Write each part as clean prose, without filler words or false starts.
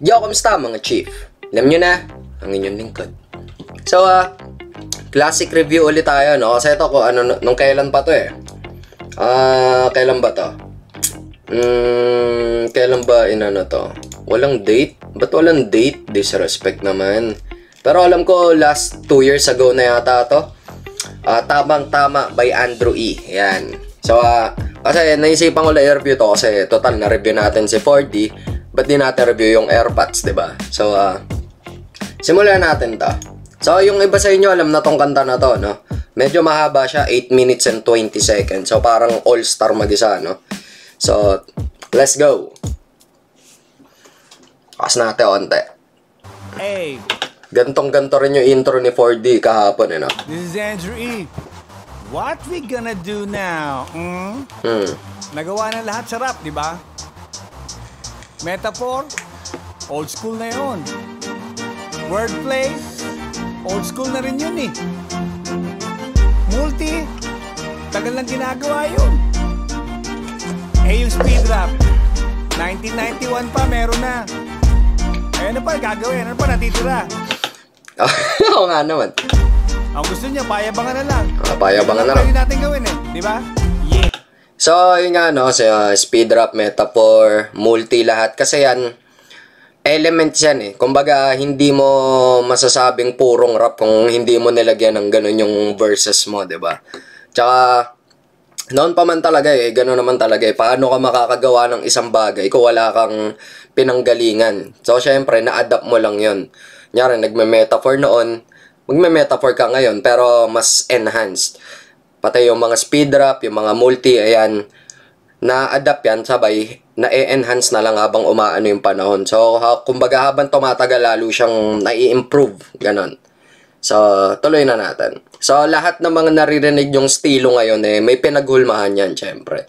Yo, kamusta mga chief? Alam nyo na, ang inyong lingkod. So, classic review ulit tayo, no? Kasi ito ko, nung kailan pa to eh. Kailan ba to? Kailan ba to? Walang date? Ba't walang date? Disrespect naman. Pero alam ko, last 2 years ago na yata to. Tamang-tama by Andrew E. Yan. So, kasi naisipan ko na i-review to kasi total na-review natin si 4D. Ba't di natin review yung AirPods, diba? So, simulan natin to. So, yung iba sa inyo alam na tong kanta na to, no? Medyo mahaba siya, 8 minutes and 20 seconds. So, parang all-star mag-isa, no? So, let's go. Kas natin onte. Hey. Gantong-ganto rin yung intro ni 4D kahapon, no? This is Andrew E. What we gonna do now? Nagawa na lahat sa rap, di ba? Metaphor, old school na yun. Wordplay, old school na rin yun eh. Multi, tagal lang ginagawa yun. Eh yung speed rap, 1991 pa meron na. Eh ano pa gagawin? Ano pa natitira? Oo nga naman. Ang gusto niya, payabangan na lang. Payabangan na lang. Pwede natin gawin eh, di ba? Yeah. So, yun nga, no? So, speed rap, metaphor, multi, lahat. Kasi yan, elements yan eh. Kumbaga, hindi mo masasabing purong rap kung hindi mo nilagyan ng ganun yung verses mo, diba? Tsaka, noon pa man talaga eh, ganun naman talaga eh. Paano ka makakagawa ng isang bagay kung wala kang pinanggalingan? So, syempre, na-adapt mo lang yun. Nyari, nagme-metaphor noon, magme-metaphor ka ngayon, pero mas enhanced. Pati yung mga speed rap, yung mga multi, ayan, na-adapt yan, sabay, na-enhance na lang habang umaano yung panahon. So, kumbaga habang tumatagal, lalo siyang nai-improve, ganon. So, tuloy na natin. So, lahat ng mga naririnig yung estilo ngayon, eh, may pinaghulmahan yan, syempre.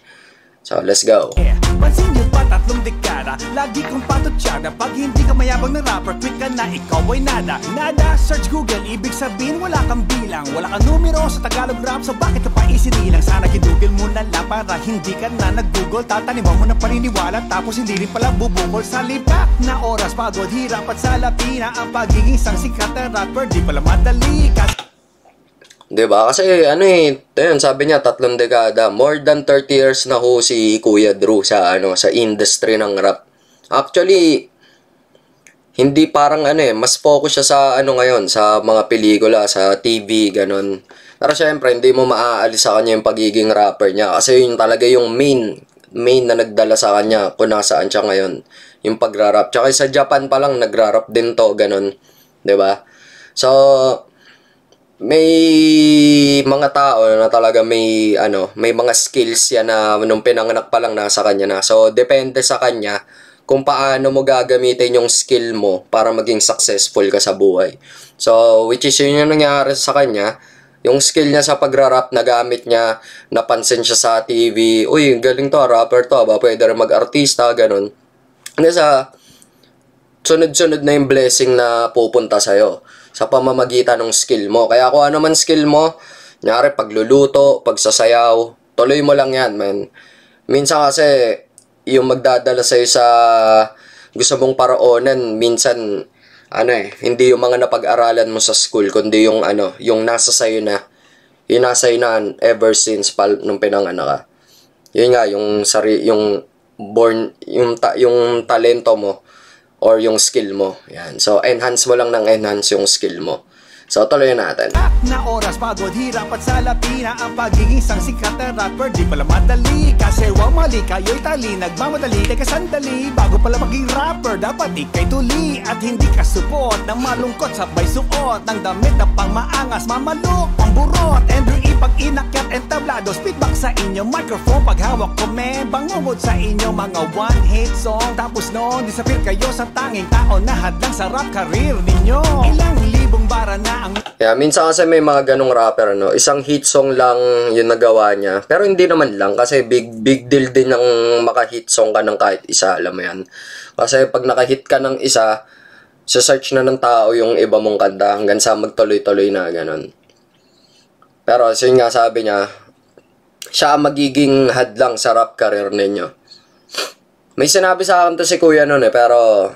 So, let's go. Yeah. Pansin nyo pa, 3 dekada, lagi kong patutsada. Pag hindi ka mayabang na rapper, quick ka na, ikaw ay nada. Nada, search Google, ibig sabihin wala kang bilang. Wala kang numero sa Tagalog rap, so bakit ka pa isinilang? Sana ginugol mo na lang para hindi ka na nag-google. Tataniman mo ng paniniwala, tapos hindi rin pala bubungol. Sa libak na oras, pagod, hirap at salapina. Ang pagiging isang sikat na rapper, di pala madali. Diba? Kasi ano eh, ayun, sabi niya 3 dekada, more than 30 years na ho si Kuya Drew sa sa industry ng rap. Actually, hindi parang mas focus siya sa ngayon, sa mga pelikula, sa TV, ganun. Pero syempre, hindi mo maaalis sa kanya yung pagiging rapper niya kasi yun talaga yung main na nagdala sa kanya kung nasaan siya ngayon, yung pagrarap. Tsaka sa Japan pa lang nagrarap din to, ganun. Diba? So, may mga tao na talaga may mga skills yan na nung pinanganak pa lang nasa kanya na. So, depende sa kanya kung paano mo gagamitin yung skill mo para maging successful ka sa buhay. So, which is yun yung nangyari sa kanya. Yung skill niya sa pagrarap, nagamit niya, napansin siya sa TV. Uy, galing to, rapper to, ba? Pwede rin mag-artista, ganun. Ano sa sunod-sunod na yung blessing na pupunta sa'yo sa pamamagitan ng skill mo. Kaya kung ano man skill mo, nyari pagluluto, pagsasayaw, tuloy mo lang yan, man. Minsan kasi, yung magdadala sa'yo sa gusto mong paroonan, minsan, hindi yung mga napag-aralan mo sa school, kundi yung yung nasa sa'yo na, yung nasa sa'yo na ever since nung pinanganak ka. Yun nga, yung born, yung talento mo, or yung skill mo. Yan. So, enhance mo lang ng enhance yung skill mo. So, tuloy natin. Na oras, pagod, hirap at salapina. Ang pagiging isang sikat na rapper, di pala madali. Kasi wang mali, kayo'y tali. Nagmamadali, teka sandali. Bago pala maging rapper, dapat ikay tuli. At hindi ka support ng malungkot. Sabay suot ng damit na pang maangas. Mamalok, pamburot. Andrew E. pag inakyat entablado. Speedback sa inyo, microphone. Paghawak ko, bangungod sa inyo. Mga one-hit song. Tapos noon, disappear kayo sa tanging tao na hadlang sa rap career ninyo. Ilang libong bara na ang... Yeah, minsan kasi may mga ganong rapper, isang hit song lang yung nagawa niya. Pero hindi naman lang, kasi big deal din ng maka-hit song ka ng kahit isa, alam mo yan. Kasi pag naka-hit ka ng isa, search na ng tao yung iba mong kanta hanggang sa magtuloy-tuloy na, ganon. Pero yun nga sabi niya, siya magiging hadlang sa rap career ninyo. May sinabi sa akin to si Kuya noon pero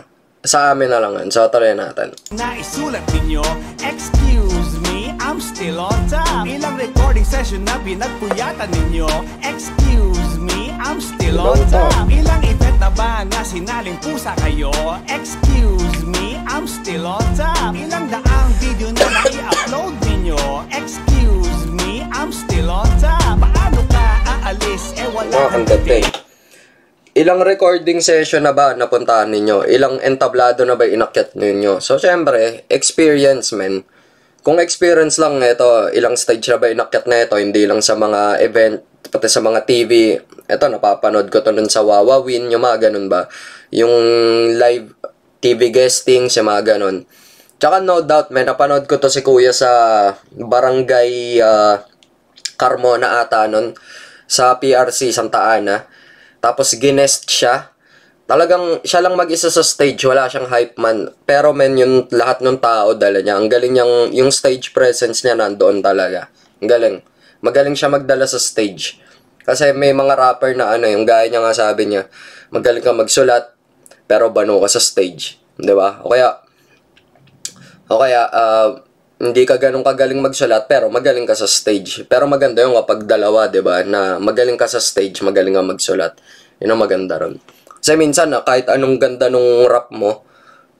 sa amin na lang yun. So, tuloy natin. Naisulat ninyo, excuse me, I'm still on top. Ilang recording session na pinagpuyatan ninyo, excuse me, I'm still on top. Ilang event na ba nga sinaling pusa kayo, excuse me, I'm still on top. Ilang daang video na nai-upload ninyo, excuse me, I'm still on top. Paano ka aalis, wala kang dating. Ilang recording session na ba napuntahan ninyo? Ilang entablado na ba inakyat ninyo? So, syempre, experience, men. Kung experience lang ito, ilang stage na ba inakyat na ito, hindi lang sa mga event, pati sa mga TV. Ito, napapanood ko to nun sa Wawawin, yung mga ganun ba? Yung live TV guesting, yung mga ganun. Tsaka no doubt, men, napanood ko to si Kuya sa Barangay Carmona ata nun, sa PRC Santa Ana. Tapos ginest siya. Talagang siya lang mag-isa sa stage, wala siyang hype man. Pero men, yung lahat ng tao dala niya. Ang galing niyang, yung stage presence niya nandoon talaga. Ang galing. Magaling siya magdala sa stage. Kasi may mga rapper na yung gaya niya nga sabi niya, magaling ka magsulat, pero bano ka sa stage. Di ba? O kaya, hindi ka ganun kagaling magsulat, pero magaling ka sa stage. Pero maganda yung kapag dalawa, di ba? Na magaling ka sa stage, magaling ka magsulat. Yun ang maganda ron. Kasi minsan, kahit anong ganda nung rap mo,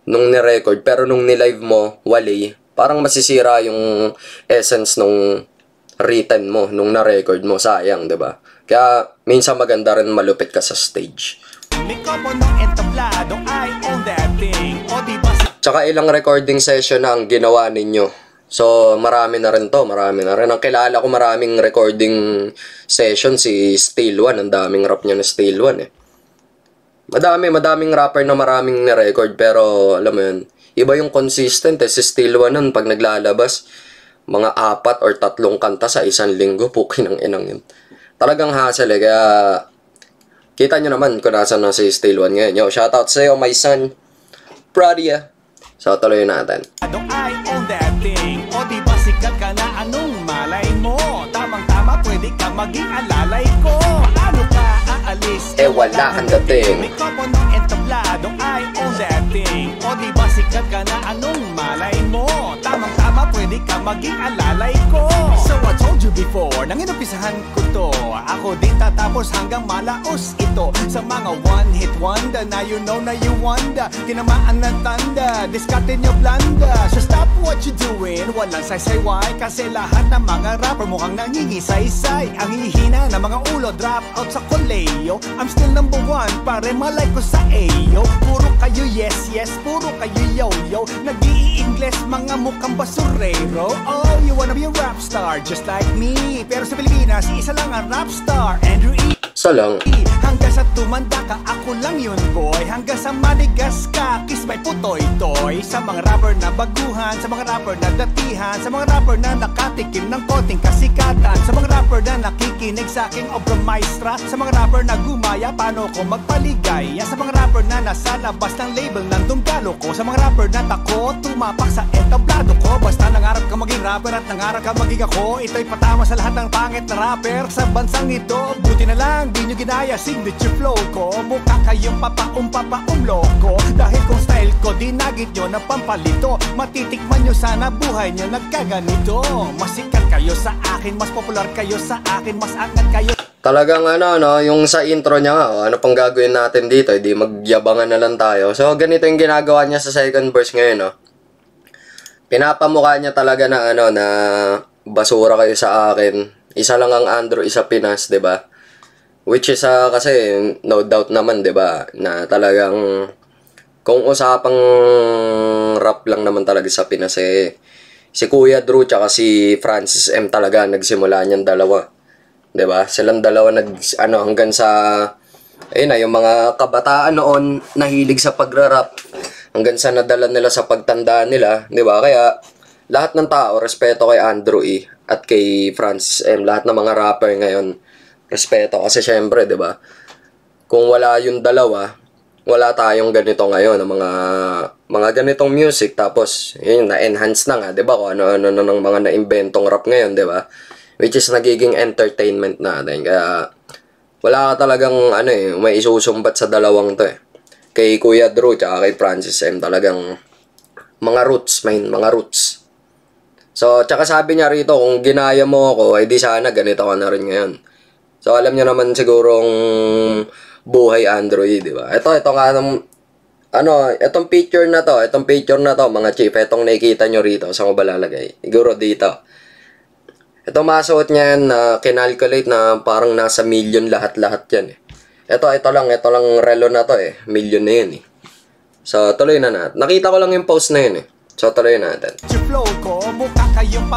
nung ni-record, pero nung ni-live mo, wali, parang masisira yung essence nung written mo, nung na-record mo. Sayang, di ba? Kaya, minsan maganda rin malupit ka sa stage. Tsaka ilang recording session na ang ginawa ninyo. So, marami na rin to, marami na rin. Ang kilala ko maraming recording session, si Steel One. Ang daming rap niya na Steel One eh. Madaming rapper na maraming na-record, pero alam mo yun, iba yung consistent eh. Si Steel One nun, pag naglalabas, mga 4 or 3 kanta sa isang linggo, pukin ang inang yun. Talagang hassle eh, kaya kita nyo naman kung nasa na si Steel One ngayon. Yo, shoutout sa'yo, my son. Proud of ya. So, tuloy natin. O diba sikat ka na, anong malay mo? Tamang-tama, pwede ka maging alalay ko. Paano ka aalis? Wala kang dating. May kopo ng entablado, I own that thing. O diba sikat ka na, anong malay mo? Tamang-tama, pwede ka maging alalay ko. So I told you before, nang inumpisahan ko to, ako din tatapos hanggang malaos ito. Sa mga one-hit wonder, na you know na you wonder. Tinamaan ng tanda, discarded nyo blanda. So stop what you doing, walang saysay-way. Kasi lahat ng mga rapper mukhang nangingisaysay. Ang hihina ng mga ulo, drop out sa koleyo. I'm still number 1, pare malay ko sa AO. Puro kayo yes, puro kayo yo-yo. Nag-i-English, mga mukhang basurero. Oh, you wanna be a rap star, just like me. Pero sa Pilipinas, isa lang ang rap star, Andrew E. So lang. Hanggang sa tumanda ka, ako lang yun boy. Hanggang sa manigas ka, kiss may putoy-toy. Sa mga rapper na baguhan, sa mga rapper na datihan, sa mga rapper na nakatikim ng konting kasikatan, sa mga rapper na nakikinig sa aking obra maestra, sa mga rapper na gumaya, paano ko magpaligaya, sa mga rapper na nasa labas ng label ng dunggalo ko, sa mga rapper na takot tumapak sa entablado ko. Basta nangarap ka maging rapper at nangarap ka maging ako, ito'y patama sa lahat ng pangit na rapper sa bansang ito. Buti na lang di nyo ginaya signature flow ko. Mukha kayong loko. Dahil kung style ko dinagit nyo ng pampalito, matitikman nyo sana buhay nyo nagkaganito. Masikat kayo sa akin, mas popular kayo sa akin, mas angat kayo. Talagang yung sa intro niya nga, ano pang gagawin natin dito, hindi magyabangan na lang tayo. So ganito yung ginagawa niya sa second verse ngayon, pinapamukha niya talaga na na basura kayo sa akin. Isa lang ang Andrew, isa Pinas, 'di ba? Which is kasi no doubt naman, 'di ba, na talagang kung usapang rap lang naman talaga sa Pinas si Kuya Drew tsaka si Francis M talaga nagsimula niyan dalawa. 'Di ba? Silang dalawa hanggang sa yung mga kabataan noon nahilig sa pagra-rap hanggang sa nadala nila sa pagtanda nila, 'di ba? Kaya lahat ng tao respeto kay Andrew E at kay Francis M, lahat ng mga rapper ngayon respeto kasi syempre, 'di ba? Kung wala yung dalawa, wala tayong ganito ngayon, mga ganitong music, tapos yun na-enhance na nga, 'di ba? Kung ano ng mga na-inventong rap ngayon, 'di ba? Which is nagiging entertainment natin. Kaya wala ka talagang may isusumbat sa dalawang 'to . kay Kuya Drew tsaka kay Francis M. Talagang mga roots, mga roots. So, tsaka sabi niya rito, kung ginaya mo ako, di sana ganito ka na rin ngayon. So, alam niyo naman sigurong buhay Android, di ba? Ito nga itong picture na to, mga chief, itong nakikita nyo rito, saan ko ba lalagay? Siguro dito. Ito masuot niya na kinalculate na parang nasa million lahat-lahat yan eh. Ito lang relo na to eh. Million na yun eh. So, tuloy na natin. Nakita ko lang yung post na yun eh. So, tuloy natin. Flow ko, mukha kayong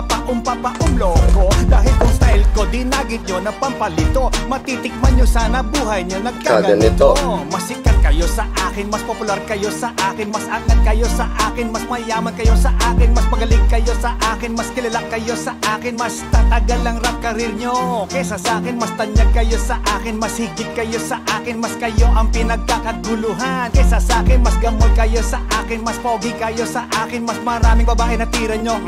loko. Dahil kung style ko, dinagit nyo na pampalito. Matitikman nyo sana buhay nyo nagkaganito. Masikat kayo sa akin, mas popular kayo sa akin, mas angat kayo sa akin, mas mayaman kayo sa akin, mas magaling kayo sa akin, mas kilala kayo sa akin, mas tatagal ang rap career nyo kesa sa akin, mas tanyag kayo sa akin, mas higit kayo sa akin, mas kayo ang pinagkakaguluhan kesa sa akin, mas gamol kayo sa akin, mas pogi kayo sa akin, mas maraming babae na tira nyo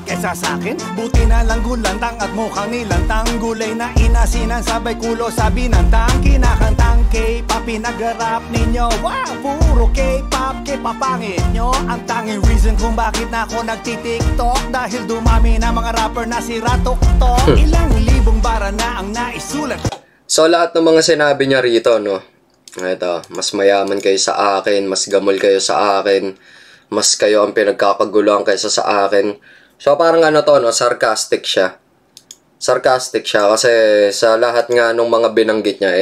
kesa sa akin. Buti na lang gulantang at mukhang nilantang, gulay na inasinan sabay kulo sa binantang, kinakantang K-pop pinag-rap ninyo. Wow, puro K-pop, K-papangit nyo. Ang tanging reason kung bakit na ako nagtitiktok, dahil dumami na mga rapper na sira tuktok. Ilang libong bara na ang naisulat. So, lahat ng mga sinabi niya rito, no? Ito, mas mayaman kayo sa akin, mas gamol kayo sa akin, mas kayo ang pinagkakaguluhan kaysa sa akin. So, parang no, sarcastic siya. Sarcastic siya kasi sa lahat nga nung mga binanggit niya,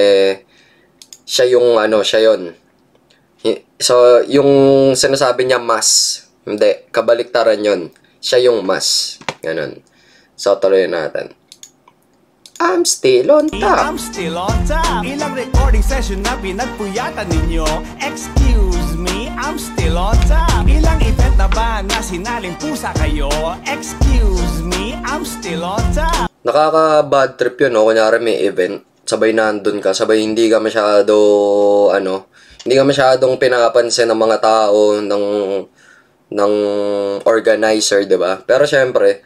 siya yung siya yun. So, yung sinasabi niya mas, hindi, kabaliktaran yun. Siya yung mas. Ganun. So, tuloy natin. I'm still on top. I'm still on top. Ilang recording session na pinagpuyatan ninyo. Excuse me, I'm still on top. Ilang event na ba na sinaling pusa kayo? Excuse me, I'm still on top. Nakaka-bad trip yun, no? Kunyari may event, sabay nandun ka, sabay hindi ka masyado, hindi ka masyadong pinapansin ng mga tao, ng organizer, diba? Pero syempre,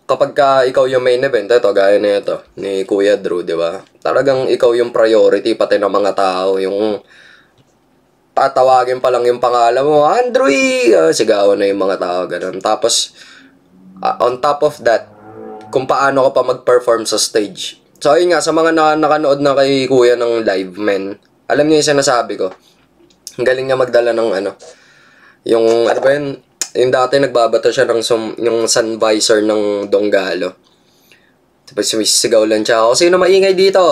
kapag ka ikaw yung main event, ito, gaya na ito, ni Kuya Drew, diba? Talagang ikaw yung priority, pati ng mga tao, yung tatawagin pa lang yung pangalan mo, Andrew, sigawan na yung mga tao, ganun. Tapos, on top of that, kung paano ka pa mag-perform sa stage. So, ayun nga, sa mga nakanood na kay Kuya ng live, men, alam niyo yung sinasabi ko, ang galing niya magdala ng yung, ba yun, yung dati nagbabato siya ng yung sun visor ng Donggalo. Tapos sumisigaw lang siya, o sino maingay dito?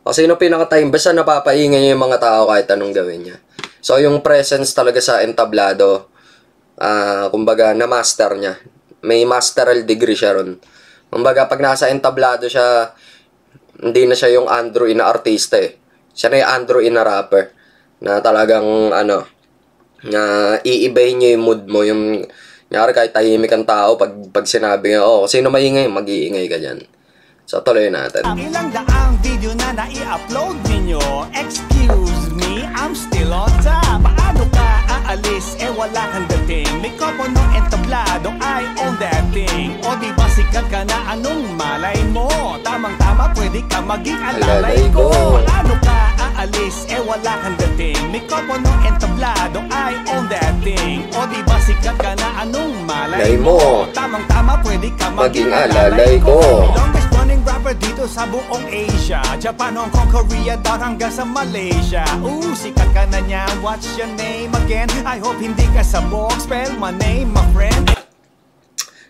O sino pinaka-time? Basta napapaingay yung mga tao kahit anong gawin niya. So, yung presence talaga sa entablado, kumbaga, na-master niya. May masteral degree siya ron. Kumbaga, pag nasa entablado siya, hindi na siya yung Andrew na artista eh. Siya na yung Andrew na rapper. Na talagang, na iibahin niya yung mood mo. Yung, nyari kahit tahimik ang tao, pag sinabi niya, sino maingay, mag-iingay ka dyan. So, tuloy natin. Ilang daang video na nai-upload ninyo. Excuse me, I'm still on top. Paano ka aalis, wala kang dating? May kopo nung entablado, I own that thing. O diba sikat ka na, anong malay mo? Tamang-tama, pwede ka maging alalay ko. Paano ka aalis, wala kang dating? May kopo nung entablado, I own that thing. O diba sikat ka na, anong malay mo? Tamang-tama, pwede ka maging alalay ko. Longest running rapper dito sa buong Asia, Japan, Hong Kong, Korea, down hanggang sa Malaysia. Sikat ka na niya, what's your name again? I hope hindi ka sabog, spell my name, my friend.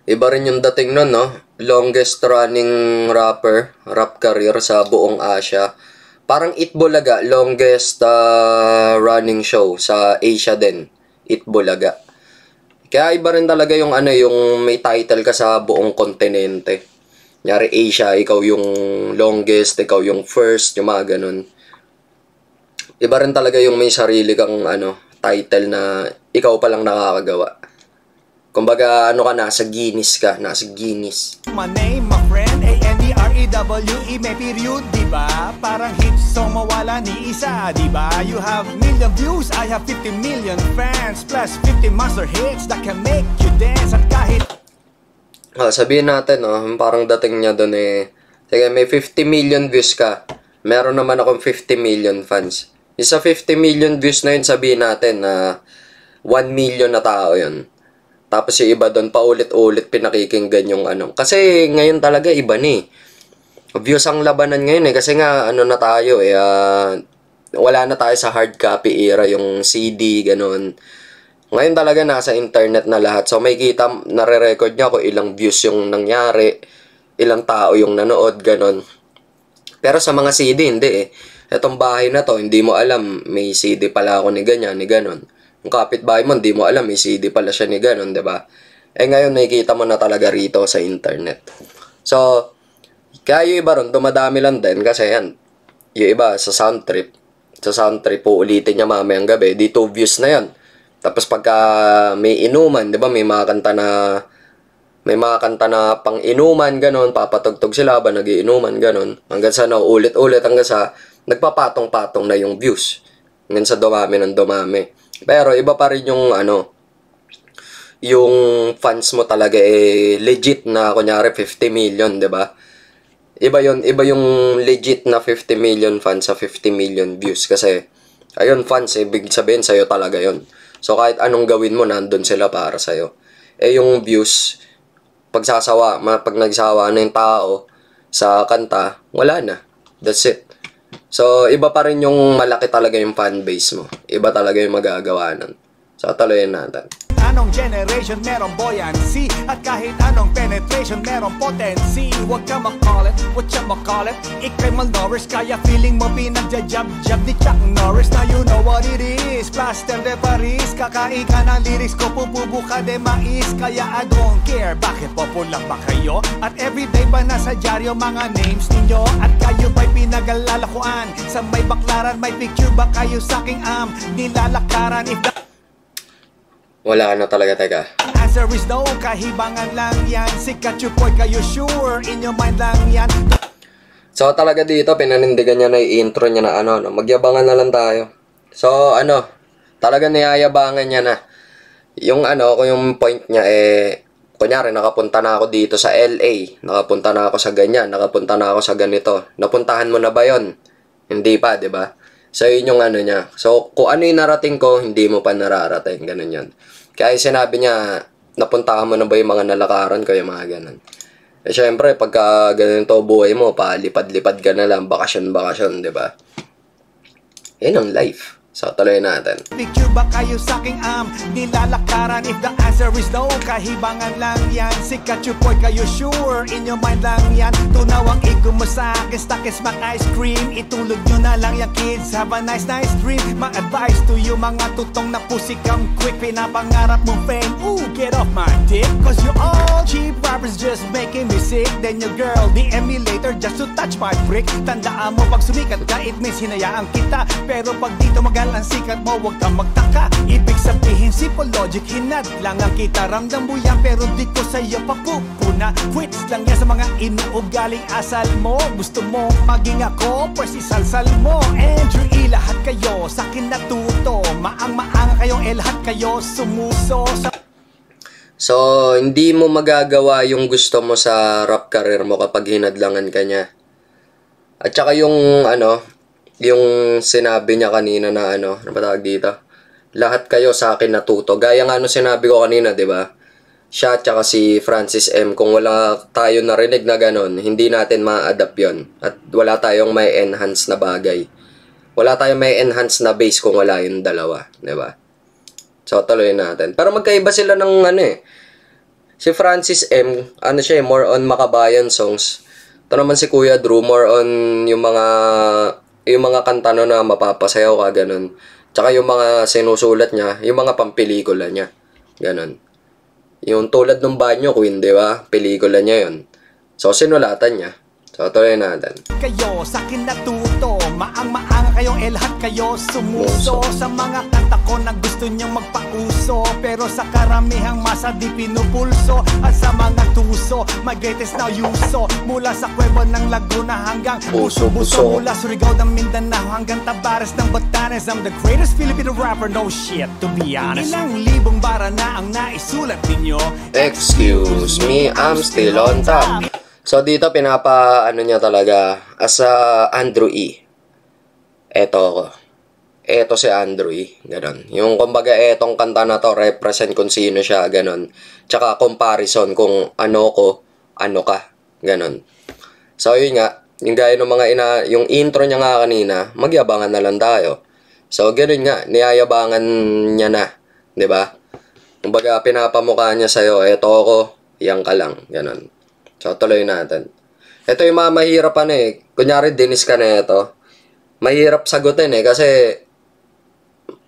Iba rin yung dating nun, no? Longest running rapper, rap career sa buong Asia. Parang Itbulaga, longest running show sa Asia din. Itbulaga. Kaya iba rin talaga yung yung may title ka sa buong kontinente. Nyari Asia, ikaw yung longest, ikaw yung first, yung mga ganun. Iba rin talaga yung may sarili kang title na ikaw pa lang nakakagawa. Kumbaga, nasa Guinness ka, nasa Guinness. My name, my friend, A-N-D-R-E-W-E, may period, diba? Parang hit song mawala ni isa, diba? You have million views, I have 50 million fans, plus 50 master hits that can make you dance. At kahit sabihin natin, parang dating niya doon sige, may 50 million views ka. Meron naman akong 50 million fans. Isa 50 million views na yun, sabihin natin na 1 million na tao yun. Tapos yung iba doon, paulit-ulit pinakikinggan yung ano. Kasi ngayon talaga iba ni. Views ang labanan ngayon eh. Kasi nga, ano na tayo eh. Wala na tayo sa hard copy era, yung CD, ganun. Ngayon talaga nasa internet na lahat. So may kita, nare-record niya kung ilang views yung nangyari, ilang tao yung nanood, ganun. Pero sa mga CD, hindi eh. Etong bahay na to, hindi mo alam, may CD pala ako ni ganyan, ni ganon. Yung kapitbahay mo, hindi mo alam, may CD pala siya ni ganon, diba? Eh ngayon, nakikita mo na talaga rito sa internet. So, kaya yung iba ron, dumadami lang din kasi yan, yung iba sa sound trip. Sa sound trip po ulitin niya mamayang gabi, di 2 views na yan. Tapos pagka may inuman, diba, may mga kanta na pang inuman, ganon, papatugtog sila ba, nagiinuman, ganon. Hanggang sa ulit-ulit, hanggang sa nagpapatong-patong na yung views. Hanggang sa dumami ng dumami. Pero iba pa rin yung yung fans mo talaga legit na kunyari 50 million, 'di ba? Iba yung legit na 50 million fans sa 50 million views kasi ayun fans, ibig sabihin sa'yo talaga yon. So kahit anong gawin mo, nandun sila para sa'yo. Yung views, pag nagsawa na yung tao sa kanta, wala na. That's it. So, iba pa rin yung malaki talaga yung fanbase mo. Iba talaga yung magagawa nun. So, tuloyin natin. Anong generation merong buoyancy at kahit anong penetration merong potency. Huwag ka makalit, what you call it? Ika'y malnourished, kaya feeling mo pinagja-jab-jab ni Chuck Norris. Now you know what it is, plaster de Paris. Kakain ka ng lyrics ko, pupubo ka de mais. Kaya I don't care, bakit popular ba kayo? At everyday ba nasa dyaryo mga names ninyo? At kayo ba'y pinag-alalakuan? Sa may baklaran, may picture ba kayo sa aking nilalakaran? If the wala na talaga, teka. answer is no, kahibangan lang yan. Sikat yung boy, kayo sure, in your mind lang yan. So talaga dito, pinanindigan niya na yung intro niya na magyabangan na lang tayo. So talaga niyayabangan niya na. Yung kung yung point niya kunyari nakapunta na ako dito sa LA, nakapunta na ako sa ganyan, nakapunta na ako sa ganito. Napuntahan mo na ba yon? Hindi pa, 'di ba? So, yun yung niya. So, kung ano yung narating ko, hindi mo pa nararating. Ganun yun. Kaya sinabi niya, napuntahan mo na ba yung mga nalakaran ko, yung mga ganun. Syempre, pagka ganito buhay mo, palipad-lipad ka na lang, bakasyon, di ba? Yan ang life. So, tuloy natin. Picture ba kayo sa aking nilalakaran? If the answer is no, kahibangan lang yan. Sikat yung boy, kayo sure, in your mind lang yan. Tunaw ang ego mo sa akin, stuck is my ice cream. Itulog nyo na lang yung kids, have a nice dream. My advice to you, mga tutong na pussy come quick. Pinapangarap mong fame, ooh, get off my dick. Cause you all cheap rappers just making me sick. Then your girl, the emulator, just to touch my brick. Tandaan mo, pag sumikat ka, it means hinayaan kita. Pero pag dito ang sikat mo, huwag kang magtaka. Ibig sabihin, simple logic, hinad lang ang kita. Ramdam mo yan, pero di ko sa'yo papupuna. Quits lang yan sa mga inuugaling asal mo. Gusto mo maging ako, pues isalsal mo. Andrew E, lahat kayo, sa'kin natuto. Maang-maang kayong lahat kayo, sumuso sa... So, hindi mo magagawa yung gusto mo sa rap career mo kapag hinadlangan ka niya. At saka yung yung sinabi niya kanina na ano ba tawag dito? Lahat kayo sa akin natuto. Gaya nga sinabi ko kanina, 'di ba? Siya at saka si Francis M, kung wala tayo narinig na ganon, hindi natin ma-adapt 'yon. At wala tayong may enhance na bagay. Wala tayong may enhance na base kung wala yung dalawa, 'di ba? So tuloy natin. Pero magkaiba sila ng Si Francis M, siya more on makabayan songs. Ito naman si Kuya Drew, more on yung mga kanta na mapapasayaw ka, ganun. Tsaka yung mga sinusulat niya, yung mga pampelikula niya. Ganun. Yung tulad ng Banyo Queen, di ba? Pelikula niya yun. So, sinulatan niya. So, tuloy natin. Kayo, sa akin natuto. Maang-maang kayong lahat kayo sumuso. Sa mga kanta ko na gusto niyang magpauso. Pero sa karamihang masa di pinupulso. At sa mga tuso, my greatest now yuso. Mula sa Cuervo ng Laguna hanggang Puso-Buso. Mula Surigao ng Mindanao hanggang Tabares ng Batanes. I'm the greatest Filipino rapper, no shit, to be honest. Ilang libong bara na ang naisulat ninyo. Excuse me, I'm still on top. So, dito niya talaga as Andrew E. Eto ako. eto si Andrew E. Ganon. Yung kumbaga etong kanta na to, represent kung sino siya, ganon. Tsaka comparison kung ano ko, ano ka, ganon. So yun nga, yung gaya ng mga yung intro niya nga kanina, magyabangan na lang tayo. So ganon nga, niyayabangan niya na, 'di ba? Kumbaga pinapamukha niya sa'yo, eto ako, yan ka lang, ganon. So tuloy natin. Ito yung mga mahirapan eh. Kunyari dinis ka na ito, mahirap sagutin eh, kasi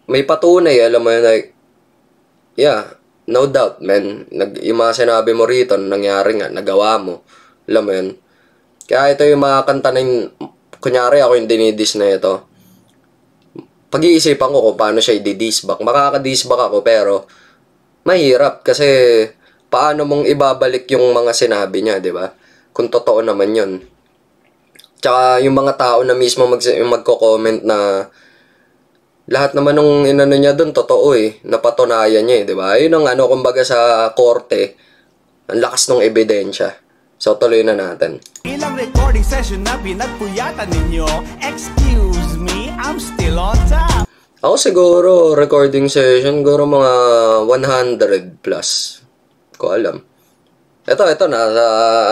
may patunay, alam mo yun, like, yeah, no doubt, man. Yung mga sinabi mo rito, nangyari nga, nagawa mo. Alam mo yun. Kaya ito yung mga kanta na yung, kunyari ako yung dinidis na ito. Pag-iisipan ko kung paano siya i-disback. Makaka-disback ako, pero mahirap kasi paano mong ibabalik yung mga sinabi niya, di ba? Kung totoo naman yun. Tsaka yung mga tao na mismo magko-comment na lahat naman nung inano niya doon, totoo eh. Napatunayan niya eh, di ba? Yun ang ano, kumbaga sa korte, ang lakas ng ebidensya. So, tuloy na natin. Ilang recording session na pinagpuyatan ninyo. Excuse me, I'm still on top. Ako siguro, recording session, siguro mga 100 plus. Ko alam. Ito na,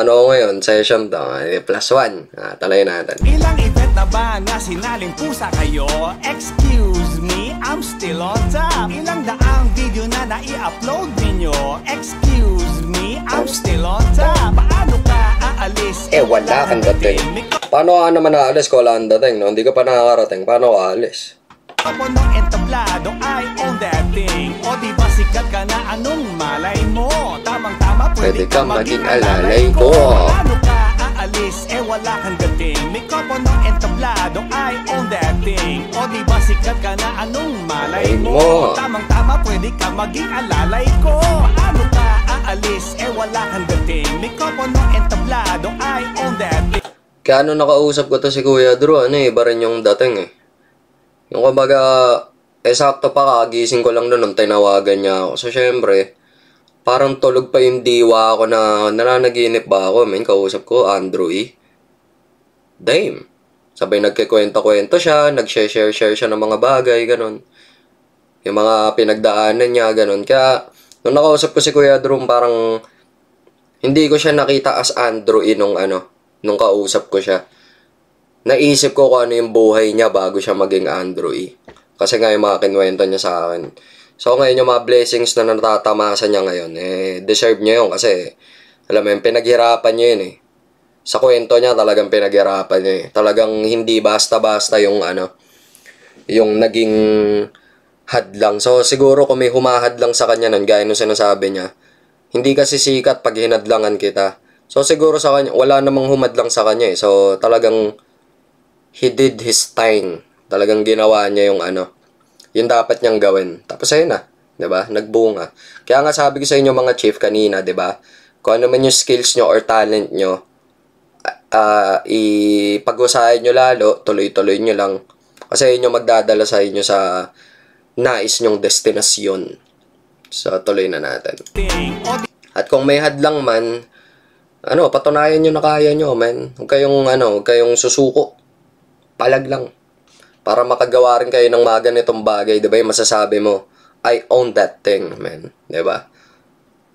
ano ngayon, session to, +1. Talay natin. Ilang event na ba nga sinaling pusa kayo? Excuse me, I'm still on top. Ilang daang video na nai-upload ninyo? Excuse me, I'm still on top. Paano ka aalis? Wala kang dating. Paano ka naman aalis kung wala kang dating, no? Hindi ka pa nakakarating. Paano ka aalis? Ako nung entablado, I own that thing. O diba sikat ka na, anong malay mo? Tamang-tama, pwede ka maging alalay ko. Paano ka aalis? Wala kang dating. May kopo nung entablado, I own that thing. O diba sikat ka na, anong malay mo? Tamang-tama, pwede ka maging alalay ko. Paano ka aalis? Wala kang dating. May kopo nung entablado, I own that thing. Kaya nung nakausap ko to si Kuya Drew, iba rin yung dating eh. Yung kumbaga, sakto pa kagising ko lang noon, tinawagan niya ako. So, syempre, parang tulog pa yung diwa ako na nananaginip ba ako. Kausap ko, Andrew E. Damn. Sabay nagkikwento-kwento siya, nag-share siya ng mga bagay, ganun. Yung mga pinagdaanan niya, ganun. Kaya, nung nakausap ko si Kuya Drew, parang hindi ko siya nakita as Andrew E nung kausap ko siya. Naisip ko kung ano yung buhay niya bago siya maging Andrew E. Kasi nga yung mga kinwento niya sa akin. So ngayon yung mga blessings na natatamasa niya ngayon, deserve niya yun kasi, alam mo yun, pinaghirapan niya yun eh. Sa kwento niya talagang pinaghirapan niya eh. Talagang hindi basta-basta yung yung naging hadlang. So siguro kung may humahadlang sa kanya nun, gaya nung sinasabi niya, hindi kasi sikat pag hinadlangan kita. So siguro sa kanya, wala namang humadlang sa kanya eh. So talagang he did his thing. Talagang ginawa niya yung yung dapat niyang gawin. Tapos ayun na, 'di ba? Nagbunga. Kaya nga sabi ko sa inyo mga chief kanina, 'di ba? Kung ano man yung skills nyo or talent nyo, ipag-usahin nyo lalo, tuloy-tuloy nyo lang. Kasi yun yung magdadala sa inyo sa nais nyong destinasyon. So, tuloy na natin. At kung may hadlang man, patunayan nyo na kaya nyo, man. Huwag kayong susuko. Palag lang. Para makagawa rin kayo ng mga ganitong bagay, diba? Yung masasabi mo, I own that thing, man. Diba?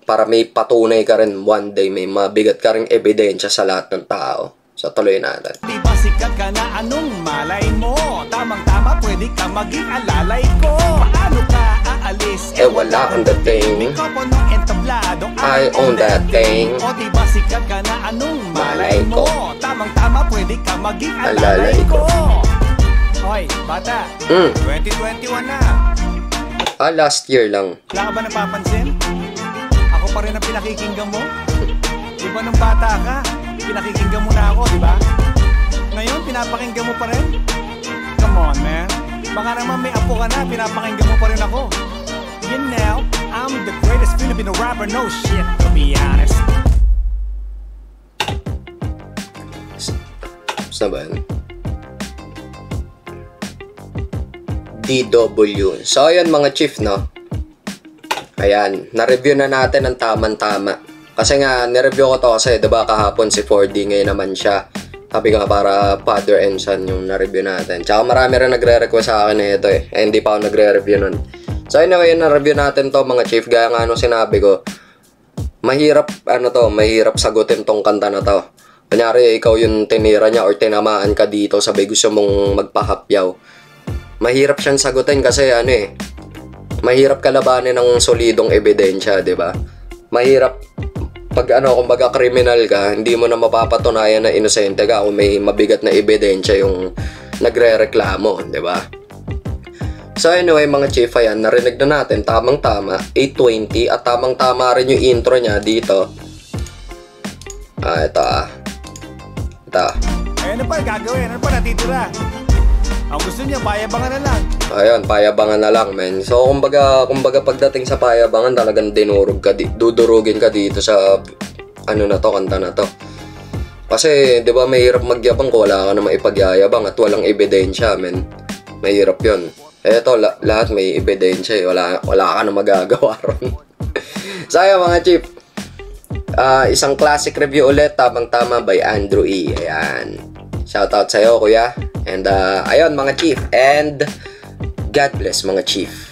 Para may patunay ka rin one day, may mabigat ka rin ebidensya sa lahat ng tao. So, tuloy natin. Diba sikat ka na, anong malay mo? Tamang-tama, pwede ka maging alalay ko. Paano ka aalis? Wala kang dating. I own that thing. O diba sikat ka na, anong malay mo? Tamang-tama, pwede ka maging alalay ko. Hoy, bata, 2021 na. Last year lang. Wala ka ba napapansin? Ako pa rin ang pinakikinggan mo? Diba nung bata ka, pinakikinggan mo na ako, diba? Ngayon, pinapakinggan mo pa rin? Come on, man. Baka naman may apo ka na, pinapakinggan mo pa rin ako. You know, I'm the greatest Filipino rapper, no shit, to be honest. Basta ba yan? DW. So, ayan mga chief, no? Ayan, na-review na natin ang tamang-tama. Kasi nga, nireview ko to kasi, diba, kahapon si 4D, ngayon naman siya. Sabi nga para Father and Son yung na-review natin. Tsaka marami rin nagre-request sa akin na ito eh. Hindi pa ako nagre-review nun. So anyway, na-review natin to mga chief. Gaya nga nung sinabi ko, mahirap sagutin tong kanta na to. Kunyari, ikaw yung tinira niya or tinamaan ka dito, sabay gusto mong magpahapyaw. Mahirap siyang sagutin kasi mahirap kalabanin ng solidong ebidensya, di ba? Mahirap pag kumbaga kriminal ka, hindi mo na mapapatunayan na inosente ka kung may mabigat na ebidensya yung nagrereklamo, di ba? So anyway mga chief, ayan, narinig na natin, tamang-tama, 8:20 at tamang-tama rin yung intro niya dito. Ito. Ayan na pa, gagawin. Ano pa natitira? Ang gusto niya, payabangan na lang. Ayun, payabangan na lang, men. So, kumbaga pagdating sa payabangan, talagang dudurugin ka dito sa, kanta na to. Kasi, di ba, mahirap magyabang kung wala ka na maipagyayabang at walang ebidensya, men. Mahirap yun. Eto, lahat may ebidensya eh. Wala ka na magagawa ron. So, ayun, mga chief. Isang classic review ulit, tamang-tama by Andrew E. Ayan. Shoutout sa'yo, kuya. And, ayun, mga chief. And, God bless, mga chief.